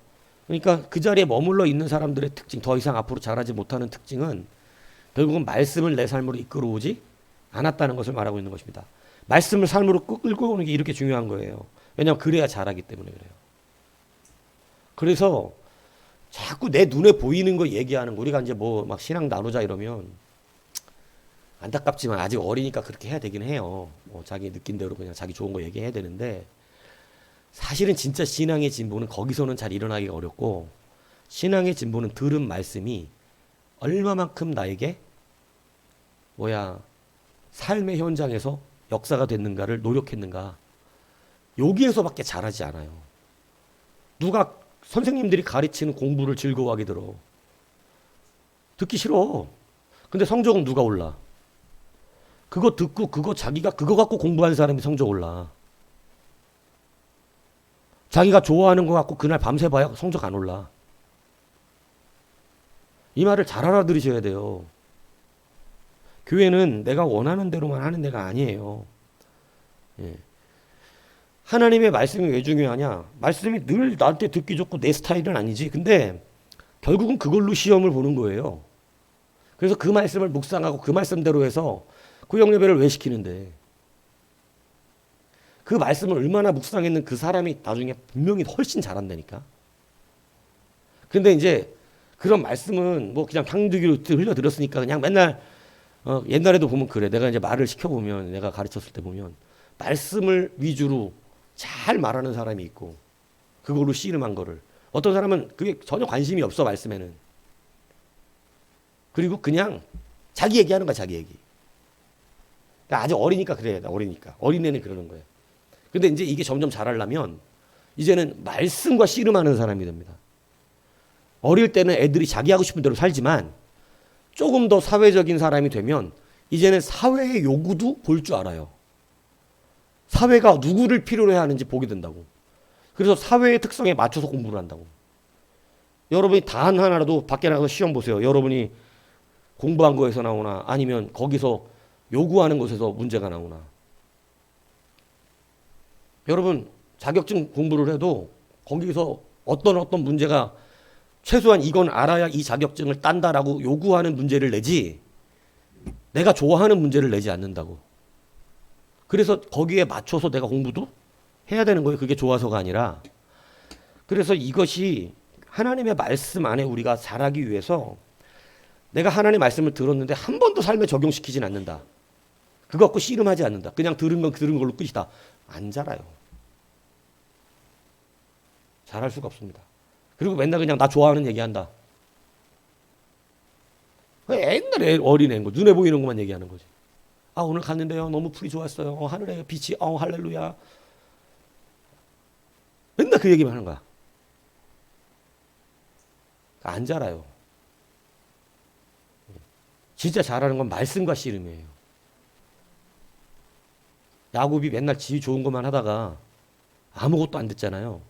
그러니까 그 자리에 머물러 있는 사람들의 특징, 더 이상 앞으로 자라지 못하는 특징은 결국은 말씀을 내 삶으로 이끌어오지 않았다는 것을 말하고 있는 것입니다. 말씀을 삶으로 끌고 오는 게 이렇게 중요한 거예요. 왜냐하면 그래야 자라기 때문에 그래요. 그래서 자꾸 내 눈에 보이는 거 얘기하는 거, 우리가 이제 뭐 막 신앙 나누자 이러면 안타깝지만 아직 어리니까 그렇게 해야 되긴 해요. 자기 느낀 대로 그냥 자기 좋은 거 얘기해야 되는데, 사실은 진짜 신앙의 진보는 거기서는 잘 일어나기가 어렵고, 신앙의 진보는 들은 말씀이 얼마만큼 나에게 삶의 현장에서 역사가 됐는가를 노력했는가, 여기에서밖에 자라지 않아요. 누가 선생님들이 가르치는 공부를 즐거워하게 들어. 듣기 싫어. 근데 성적은 누가 올라? 그거 듣고 자기가 그거 갖고 공부하는 사람이 성적 올라. 자기가 좋아하는 거 갖고 그날 밤새 봐야 성적 안 올라. 이 말을 잘 알아들으셔야 돼요. 교회는 내가 원하는 대로만 하는 데가 아니에요. 하나님의 말씀이 왜 중요하냐? 말씀이 늘 나한테 듣기 좋고 내 스타일은 아니지. 근데 결국은 그걸로 시험을 보는 거예요. 그래서 그 말씀을 묵상하고 그 말씀대로 해서 구역 예배를 왜 시키는데, 그 말씀을 얼마나 묵상했는 그 사람이 나중에 분명히 훨씬 잘한다니까. 근데 이제 그런 말씀은 뭐 그냥 향두기로 흘려들었으니까 그냥 맨날 옛날에도 보면 그래. 내가 이제 말을 시켜보면, 내가 가르쳤을 때 보면 말씀을 위주로 잘 말하는 사람이 있고 그걸로 씨름한 거를, 어떤 사람은 그게 전혀 관심이 없어 말씀에는. 그리고 그냥 자기 얘기하는 거야, 자기 얘기. 그러니까 아직 어리니까 그래. 어리니까. 어린애는 그러는 거예요. 근데 이제 이게 점점 자라려면 이제는 말씀과 씨름하는 사람이 됩니다. 어릴 때는 애들이 자기 하고 싶은 대로 살지만 조금 더 사회적인 사람이 되면 이제는 사회의 요구도 볼 줄 알아요. 사회가 누구를 필요로 해야 하는지 보게 된다고. 그래서 사회의 특성에 맞춰서 공부를 한다고. 여러분이 단 하나라도 밖에 나가서 시험 보세요. 여러분이 공부한 거에서 나오나 아니면 거기서 요구하는 곳에서 문제가 나오나. 여러분 자격증 공부를 해도 거기서 어떤 문제가 최소한 이건 알아야 이 자격증을 딴다라고 요구하는 문제를 내지 내가 좋아하는 문제를 내지 않는다고. 그래서 거기에 맞춰서 내가 공부도 해야 되는 거예요. 그게 좋아서가 아니라. 그래서 이것이 하나님의 말씀 안에 우리가 자라기 위해서 내가 하나님의 말씀을 들었는데 한 번도 삶에 적용시키진 않는다. 그거 갖고 씨름하지 않는다. 그냥 들은 건 들은 걸로 끝이다. 안 자라요. 잘할 수가 없습니다. 그리고 맨날 그냥 나 좋아하는 얘기한다. 옛날에 어린애인 거 눈에 보이는 것만 얘기하는 거지. 아 오늘 갔는데요 너무 풀이 좋았어요. 하늘에 빛이 할렐루야. 맨날 그 얘기만 하는 거야. 안 자라요. 진짜 잘하는 건 말씀과 씨름이에요. 야곱이 맨날 지 좋은 것만 하다가 아무것도 안 됐잖아요.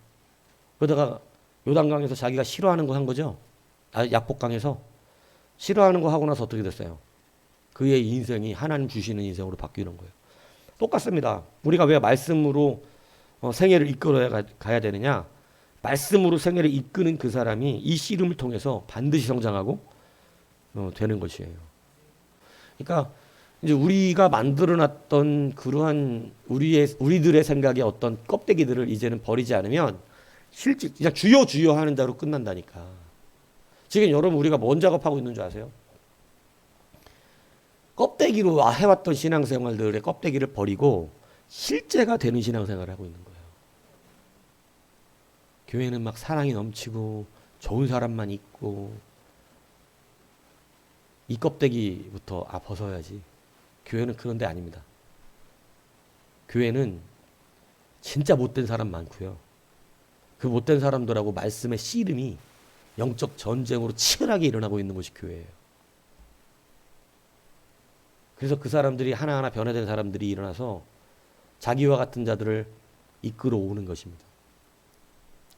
그러다가 요단강에서 자기가 싫어하는 거 한 거죠. 약복강에서 싫어하는 거 하고 나서 어떻게 됐어요? 그의 인생이 하나님 주시는 인생으로 바뀌는 거예요. 똑같습니다. 우리가 왜 말씀으로 생애를 이끌어 가야 되느냐? 말씀으로 생애를 이끄는 그 사람이 이 씨름을 통해서 반드시 성장하고 되는 것이에요. 그러니까 이제 우리가 만들어놨던 그러한 우리들의 생각의 어떤 껍데기들을 이제는 버리지 않으면 실제 그냥 주여 하는 자로 끝난다니까. 지금 여러분 우리가 뭔 작업하고 있는 줄 아세요? 껍데기로 해왔던 신앙생활들의 껍데기를 버리고 실제가 되는 신앙생활을 하고 있는 거예요. 교회는 막 사랑이 넘치고 좋은 사람만 있고 이 껍데기부터 벗어야지. 교회는 그런 데 아닙니다. 교회는 진짜 못된 사람 많고요. 그 못된 사람들하고 말씀의 씨름이 영적 전쟁으로 치열하게 일어나고 있는 것이 교회예요. 그래서 그 사람들이 하나하나 변화된 사람들이 일어나서 자기와 같은 자들을 이끌어 오는 것입니다.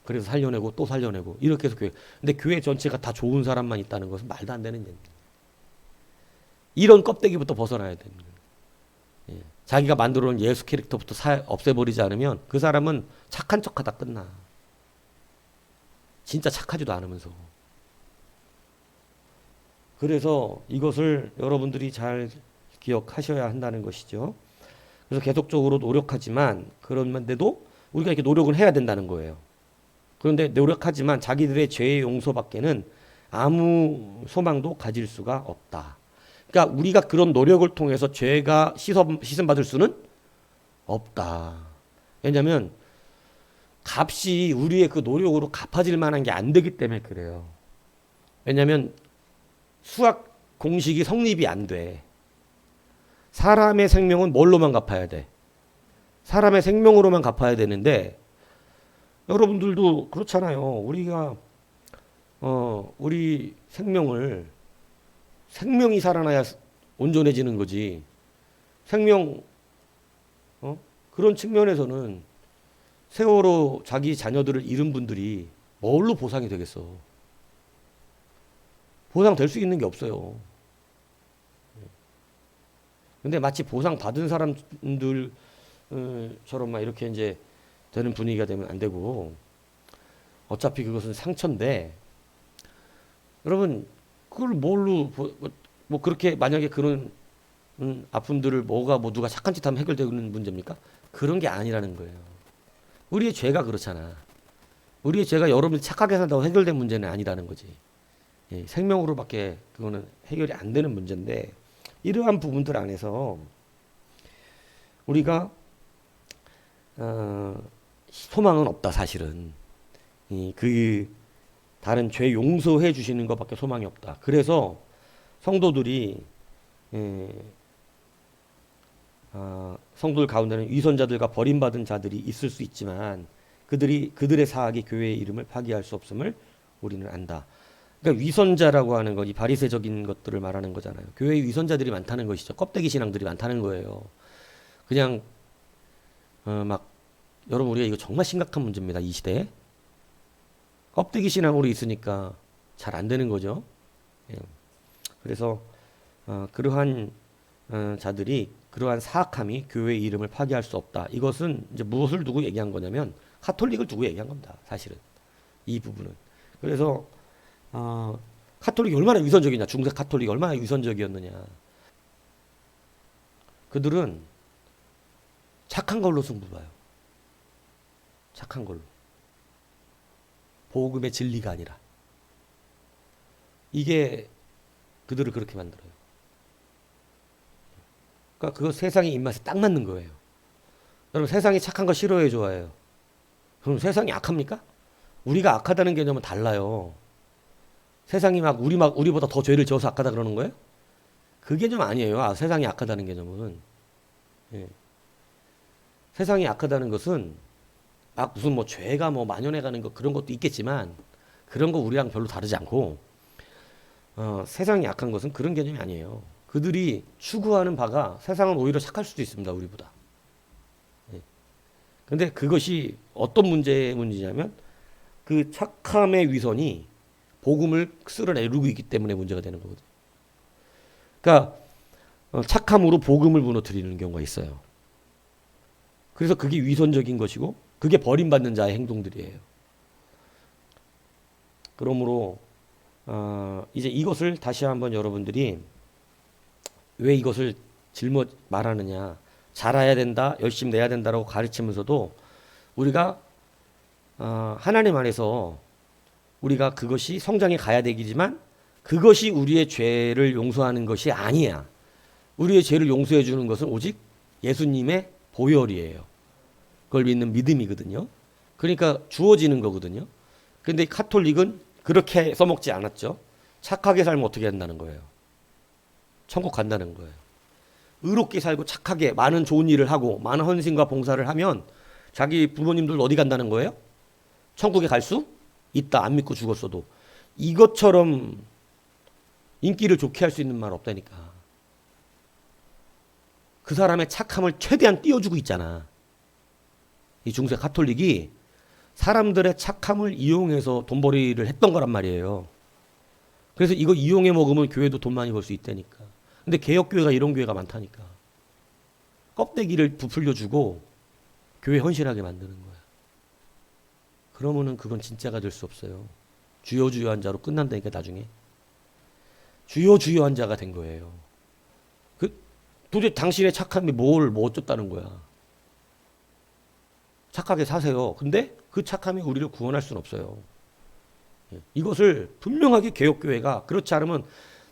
그래서 살려내고 또 살려내고 이렇게 해서 교회. 근데 교회 전체가 다 좋은 사람만 있다는 것은 말도 안 되는 얘기입니다. 이런 껍데기부터 벗어나야 되는 거예요. 예. 자기가 만들어 놓은 예수 캐릭터부터 없애버리지 않으면 그 사람은 착한 척하다 끝나. 진짜 착하지도 않으면서. 그래서 이것을 여러분들이 잘 기억하셔야 한다는 것이죠. 그래서 계속적으로 노력하지만 그런데도 우리가 이렇게 노력을 해야 된다는 거예요. 그런데 노력하지만 자기들의 죄의 용서밖에는 아무 소망도 가질 수가 없다. 그러니까 우리가 그런 노력을 통해서 죄가 씻음받을 수는 없다. 왜냐하면 값이 우리의 그 노력으로 갚아질 만한 게 안 되기 때문에 그래요. 왜냐하면 수학 공식이 성립이 안 돼. 사람의 생명은 뭘로만 갚아야 돼? 사람의 생명으로만 갚아야 되는데 여러분들도 그렇잖아요. 우리가 우리 생명이 살아나야 온전해지는 거지. 그런 측면에서는 세월호 자기 자녀들을 잃은 분들이 뭘로 보상이 되겠어? 보상될 수 있는 게 없어요. 근데 마치 보상 받은 사람들처럼 막 이렇게 이제 되는 분위기가 되면 안 되고, 어차피 그것은 상처인데, 여러분, 그걸 뭘로, 뭐 그렇게 만약에 그런 아픔들을 누가 착한 짓 하면 해결되는 문제입니까? 그런 게 아니라는 거예요. 우리의 죄가 그렇잖아. 우리의 죄가 여러분이 착하게 산다고 해결된 문제는 아니라는 거지. 예, 생명으로밖에 그거는 해결이 안 되는 문제인데, 이러한 부분들 안에서 우리가 소망은 없다, 사실은. 그 다른 죄 용서해 주시는 것밖에 소망이 없다. 그래서 성도들이 성도들 가운데는 위선자들과 버림받은 자들이 있을 수 있지만 그들의 사악이 교회의 이름을 파기할 수 없음을 우리는 안다. 그러니까 위선자라고 하는 건 이 바리새적인 것들을 말하는 거잖아요. 교회에 위선자들이 많다는 것이죠. 껍데기 신앙들이 많다는 거예요. 그냥 여러분 우리가 이거 정말 심각한 문제입니다. 이 시대에. 껍데기 신앙으로 있으니까 잘 안 되는 거죠. 예. 그래서 그러한 자들이 그러한 사악함이 교회의 이름을 파괴할 수 없다. 이것은 이제 무엇을 두고 얘기한 거냐면 카톨릭을 두고 얘기한 겁니다. 사실은 이 부분은. 그래서 카톨릭이 얼마나 위선적이냐, 중세 카톨릭이 얼마나 위선적이었느냐. 그들은 착한 걸로 승부 봐요. 착한 걸로. 복음의 진리가 아니라. 이게 그들을 그렇게 만들어요. 그러니까 그거 세상의 입맛에 딱 맞는 거예요. 여러분, 세상이 착한 거 싫어해, 좋아해요? 그럼 세상이 악합니까? 우리가 악하다는 개념은 달라요. 세상이 우리보다 더 죄를 지어서 악하다 그러는 거예요? 그 개념 아니에요. 세상이 악하다는 개념은. 예. 세상이 악하다는 것은 무슨 뭐 죄가 뭐 만연해 가는 거 그런 것도 있겠지만 그런 거 우리랑 별로 다르지 않고 세상이 악한 것은 그런 개념이 아니에요. 그들이 추구하는 바가 세상은 오히려 착할 수도 있습니다. 우리보다. 예. 근데 그것이 어떤 문제냐면 그 착함의 위선이 복음을 쓸어내리고 있기 때문에 문제가 되는 거거든요. 그러니까 착함으로 복음을 무너뜨리는 경우가 있어요. 그래서 그게 위선적인 것이고 그게 버림받는 자의 행동들이에요. 그러므로 이제 이것을 다시 한번 여러분들이 왜 이것을 짊어 말하느냐, 잘해야 된다, 열심히 내야 된다라고 가르치면서도 우리가 하나님 안에서 우리가 그것이 성장해 가야 되기지만 그것이 우리의 죄를 용서하는 것이 아니야. 우리의 죄를 용서해 주는 것은 오직 예수님의 보혈이에요. 그걸 믿는 믿음이거든요. 그러니까 주어지는 거거든요. 근데 카톨릭은 그렇게 써먹지 않았죠. 착하게 살면 어떻게 한다는 거예요? 천국 간다는 거예요. 의롭게 살고 착하게 많은 좋은 일을 하고 많은 헌신과 봉사를 하면 자기 부모님들 어디 간다는 거예요? 천국에 갈 수 있다. 안 믿고 죽었어도. 이것처럼 인기를 좋게 할 수 있는 말 없다니까. 그 사람의 착함을 최대한 띄워주고 있잖아. 이 중세 카톨릭이 사람들의 착함을 이용해서 돈벌이를 했던 거란 말이에요. 그래서 이거 이용해 먹으면 교회도 돈 많이 벌 수 있다니까. 근데 개혁교회가 이런 교회가 많다니까. 껍데기를 부풀려주고 교회 헌신하게 만드는 거야. 그러면은 그건 진짜가 될 수 없어요. 주여주여한 자로 끝난다니까 나중에. 주여주여한 자가 된 거예요. 도대체 당신의 착함이 뭐 어쩌다는 거야. 착하게 사세요. 근데 그 착함이 우리를 구원할 수는 없어요. 이것을 분명하게 개혁교회가, 그렇지 않으면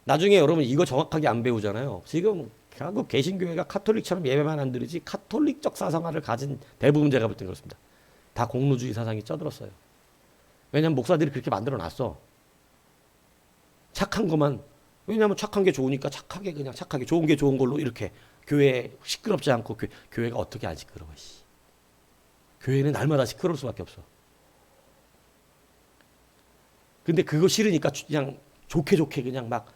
나중에 여러분 이거 정확하게 안 배우잖아요. 지금 결국 개신교회가 카톨릭처럼 예배만 안 드리지 카톨릭적 사상화를 가진 대부분 제가 볼 땐 그렇습니다. 다 공로주의 사상이 쪄들었어요. 왜냐하면 목사들이 그렇게 만들어 놨어. 착한 것만. 왜냐하면 착한 게 좋으니까 착하게 그냥 착하게 좋은 게 좋은 걸로 이렇게 교회 시끄럽지 않고 교회가 어떻게 안 시끄러워. 교회는 날마다 시끄러울 수밖에 없어. 근데 그거 싫으니까 그냥 좋게 그냥 막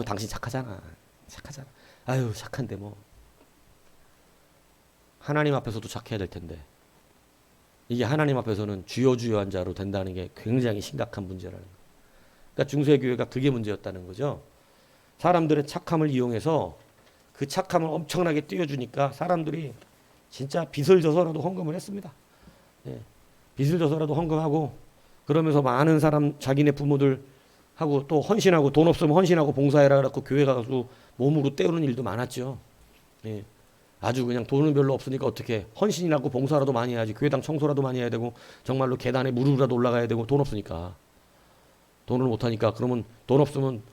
당신 착하잖아. 아유 착한데 뭐. 하나님 앞에서도 착해야 될 텐데. 이게 하나님 앞에서는 주여주여한 자로 된다는 게 굉장히 심각한 문제라는 거예요. 그러니까 중세교회가 그게 문제였다는 거죠. 사람들의 착함을 이용해서 그 착함을 엄청나게 띄워주니까 사람들이 진짜 빚을 져서라도 헌금을 했습니다. 예. 빚을 져서라도 헌금하고 그러면서 많은 사람 자기네 부모들 하고 또 헌신하고 돈 없으면 헌신하고 봉사해라 그래갖고 교회 가서 몸으로 때우는 일도 많았죠. 예. 아주 그냥 돈은 별로 없으니까 어떻게 헌신이라고 봉사라도 많이 해야지. 교회당 청소라도 많이 해야 되고 정말로 계단에 무릎이라도 올라가야 되고 돈 없으니까. 돈을 못하니까 그러면 돈 없으면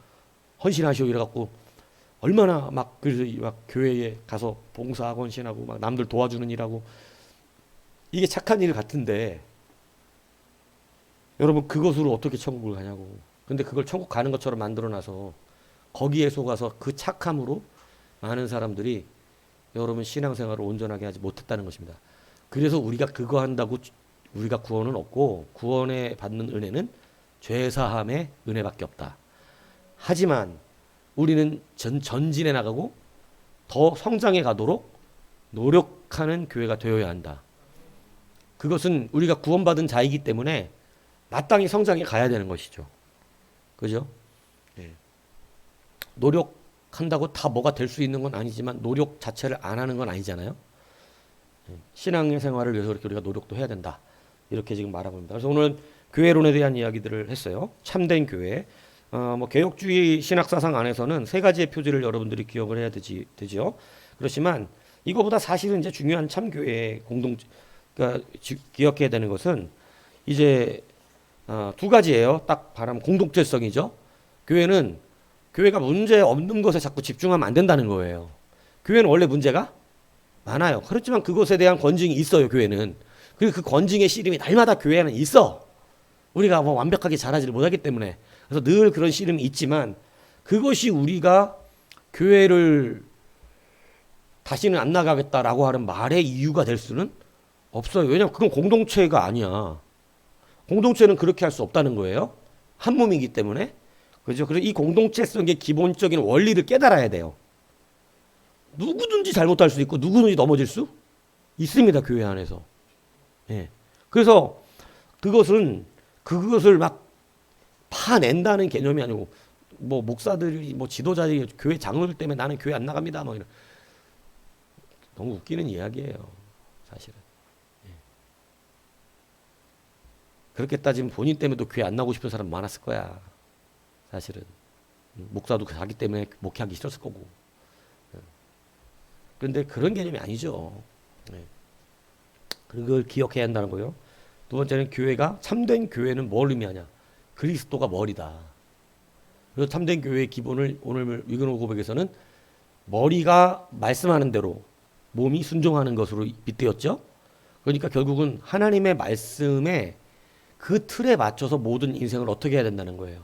헌신하시오 이래갖고 얼마나 그래서 막 교회에 가서 봉사하고 헌신하고 막 남들 도와주는 일하고 이게 착한 일 같은데 여러분 그것으로 어떻게 천국을 가냐고. 근데 그걸 천국 가는 것처럼 만들어놔서 거기에 속아서 그 착함으로 많은 사람들이 여러분 신앙생활을 온전하게 하지 못했다는 것입니다. 그래서 우리가 그거 한다고 우리가 구원은 없고 구원에 받는 은혜는 죄사함의 은혜밖에 없다. 하지만 우리는 전진해 나가고 더 성장해 가도록 노력하는 교회가 되어야 한다. 그것은 우리가 구원받은 자이기 때문에 마땅히 성장해 가야 되는 것이죠. 그죠? 예. 노력한다고 다 뭐가 될 수 있는 건 아니지만 노력 자체를 안 하는 건 아니잖아요. 예. 신앙의 생활을 위해서 이렇게 우리가 노력도 해야 된다. 이렇게 지금 말하고 있습니다. 그래서 오늘 교회론에 대한 이야기들을 했어요. 참된 교회. 뭐 개혁주의 신학사상 안에서는 세 가지의 표지를 여러분들이 기억을 해야 되지요. 그렇지만 이거보다 사실은 이제 중요한 참교회의 그러니까 기억해야 되는 것은 이제 두 가지예요. 딱 말하면 공동체성이죠. 교회가 문제 없는 것에 자꾸 집중하면 안 된다는 거예요. 교회는 원래 문제가 많아요. 그렇지만 그것에 대한 권징이 있어요. 교회는. 그리고 그 권징의 씨름이 날마다 교회 안에 있어. 우리가 뭐 완벽하게 잘하지를 못하기 때문에. 그래서 늘 그런 씨름이 있지만 그것이 우리가 교회를 다시는 안 나가겠다라고 하는 말의 이유가 될 수는 없어요. 왜냐하면 그건 공동체가 아니야. 공동체는 그렇게 할 수 없다는 거예요. 한 몸이기 때문에. 그죠? 그래서 이 공동체성의 기본적인 원리를 깨달아야 돼요. 누구든지 잘못할 수 있고 누구든지 넘어질 수 있습니다. 교회 안에서. 예. 그래서 그것을 막 파낸다는 개념이 아니고 뭐 목사들이 뭐 지도자들이 교회 장로들 때문에 나는 교회 안 나갑니다. 뭐 이런 너무 웃기는 이야기예요. 사실은. 예. 그렇게 따지면 본인 때문에도 교회 안 나오고 싶은 사람 많았을 거야. 사실은. 목사도 자기 때문에 목회하기 싫었을 거고. 그런데 그런 개념이 아니죠. 예. 그걸 기억해야 한다는 거예요. 두 번째는 참된 교회는 뭘 의미하냐? 그리스도가 머리다. 그래서 참된 교회의 기본을 오늘 위그노 고백에서는 머리가 말씀하는 대로 몸이 순종하는 것으로 빗대었죠. 그러니까 결국은 하나님의 말씀에 그 틀에 맞춰서 모든 인생을 어떻게 해야 된다는 거예요.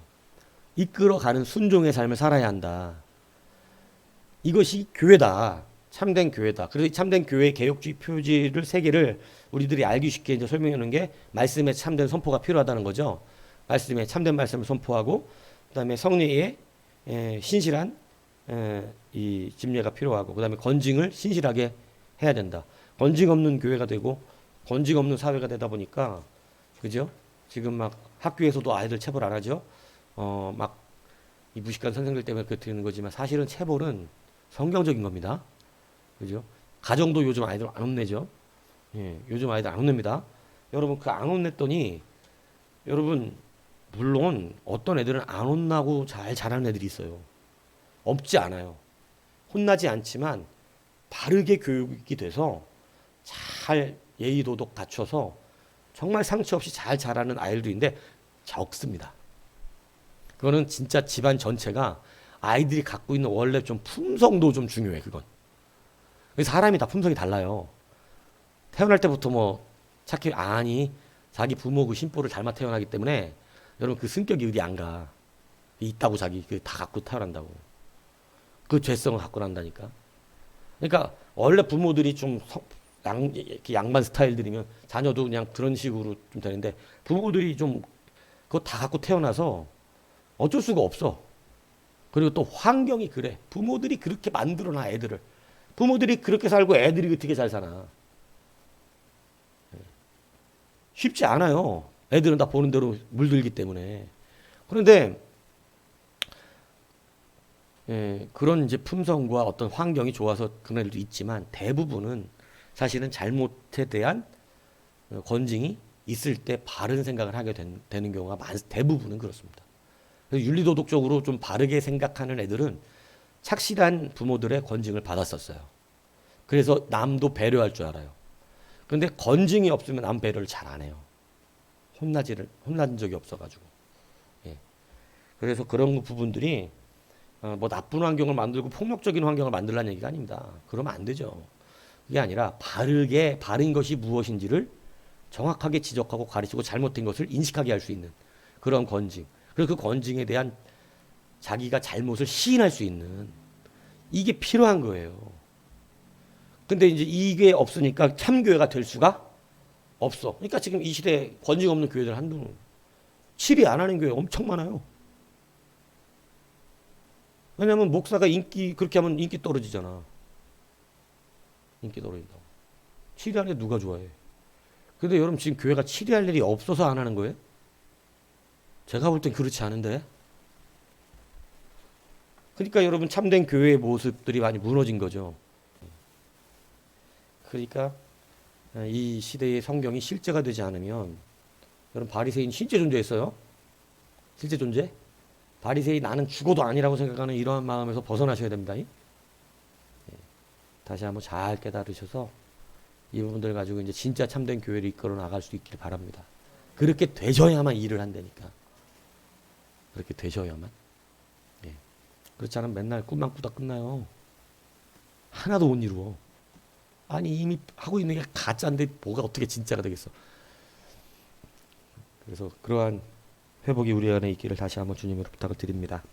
이끌어가는 순종의 삶을 살아야 한다. 이것이 교회다. 참된 교회다. 그래서 이 참된 교회의 개혁주의 표지를 세 개를 우리들이 알기 쉽게 이제 설명해 놓은 게 말씀에 참된 선포가 필요하다는 거죠. 말씀에 참된 말씀을 선포하고 그다음에 성례에 신실한 이 집례가 필요하고 그다음에 건징을 신실하게 해야 된다. 건징 없는 교회가 되고 건징 없는 사회가 되다 보니까 그죠? 지금 막 학교에서도 아이들 체벌 안 하죠. 막 이 무식한 선생들 때문에 그렇게 되는 거지만 사실은 체벌은 성경적인 겁니다. 그죠? 가정도 요즘 아이들 안 혼내죠. 예, 요즘 아이들 안 혼냅니다. 여러분 그 안 혼냈더니 여러분 물론 어떤 애들은 안 혼나고 잘 자라는 애들이 있어요. 없지 않아요. 혼나지 않지만 바르게 교육이 돼서 잘 예의 도덕 갖춰서 정말 상처 없이 잘 자라는 아이들도 있는데 적습니다. 그거는 진짜 집안 전체가 아이들이 갖고 있는 원래 좀 품성도 좀 중요해. 그건 사람이 다 품성이 달라요. 태어날 때부터 뭐 착해 아니 자기 부모 그 심보를 닮아 태어나기 때문에 여러분 그 성격이 어디 안 가. 있다고 자기 그 다 갖고 태어난다고. 그 죄성을 갖고 난다니까. 그러니까 원래 부모들이 좀 양반 스타일들이면 자녀도 그냥 그런 식으로 좀 되는데 부모들이 좀 그거 다 갖고 태어나서 어쩔 수가 없어. 그리고 또 환경이 그래. 부모들이 그렇게 만들어놔 애들을. 부모들이 그렇게 살고 애들이 어떻게 잘 사나. 쉽지 않아요. 애들은 다 보는 대로 물들기 때문에. 그런데 그런 이제 품성과 어떤 환경이 좋아서 그런 애들도 있지만 대부분은 사실은 잘못에 대한 권징이 있을 때 바른 생각을 하게 되는 경우가 대부분은 그렇습니다. 그래서 윤리도덕적으로 좀 바르게 생각하는 애들은 착실한 부모들의 권징을 받았었어요. 그래서 남도 배려할 줄 알아요. 그런데 권징이 없으면 남 배려를 잘 안 해요. 혼난 적이 없어가지고. 예. 그래서 그런 부분들이 뭐 나쁜 환경을 만들고 폭력적인 환경을 만들라는 얘기가 아닙니다. 그러면 안 되죠. 그게 아니라 바른 것이 무엇인지를 정확하게 지적하고 가르치고 잘못된 것을 인식하게 할 수 있는 그런 권징. 그리고 그 권징에 대한 자기가 잘못을 시인할 수 있는 이게 필요한 거예요. 근데 이제 이게 없으니까 참교회가 될 수가 없어. 그러니까 지금 이 시대에 권징 없는 교회들 한두 치리 안 하는 교회 엄청 많아요. 왜냐하면 목사가 그렇게 하면 인기 떨어지잖아. 인기 떨어진다고. 치리하는 애 누가 좋아해? 근데 여러분 지금 교회가 치리할 일이 없어서 안 하는 거예요? 제가 볼 땐 그렇지 않은데. 그러니까 여러분 참된 교회의 모습들이 많이 무너진 거죠. 그러니까 이 시대의 성경이 실제가 되지 않으면 여러분 바리새인 실제 존재했어요. 실제 존재. 바리새인 나는 죽어도 아니라고 생각하는 이러한 마음에서 벗어나셔야 됩니다. 다시 한번 잘 깨달으셔서 이 부분들 가지고 이제 진짜 참된 교회를 이끌어 나갈 수 있길 바랍니다. 그렇게 되셔야만 일을 한다니까. 그렇게 되셔야만. 예. 그렇지 않으면 맨날 꿈만 꾸다 끝나요. 하나도 못 이루어. 아니 이미 하고 있는 게 가짜인데 뭐가 어떻게 진짜가 되겠어. 그래서 그러한 회복이 우리 안에 있기를 다시 한번 주님으로 부탁을 드립니다.